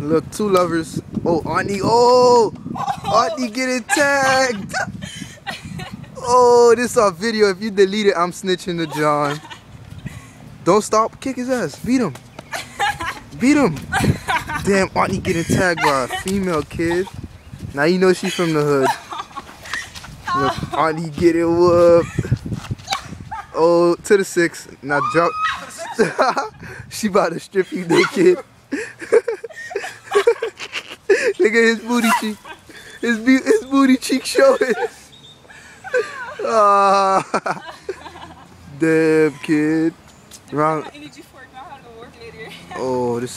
Look, two lovers. Oh, Auntie. Oh, Auntie getting tagged. Oh, this is our video. If you delete it, I'm snitching to John. Don't stop. Kick his ass. Beat him. Beat him. Damn, Auntie getting tagged by a female kid. Now you know she's from the hood. Look, Auntie getting whooped. Oh, to the 6. Now drop. She about to strip you naked. Look at his booty cheek. His booty cheek showing. Damn, kid. Wrong. Oh, this is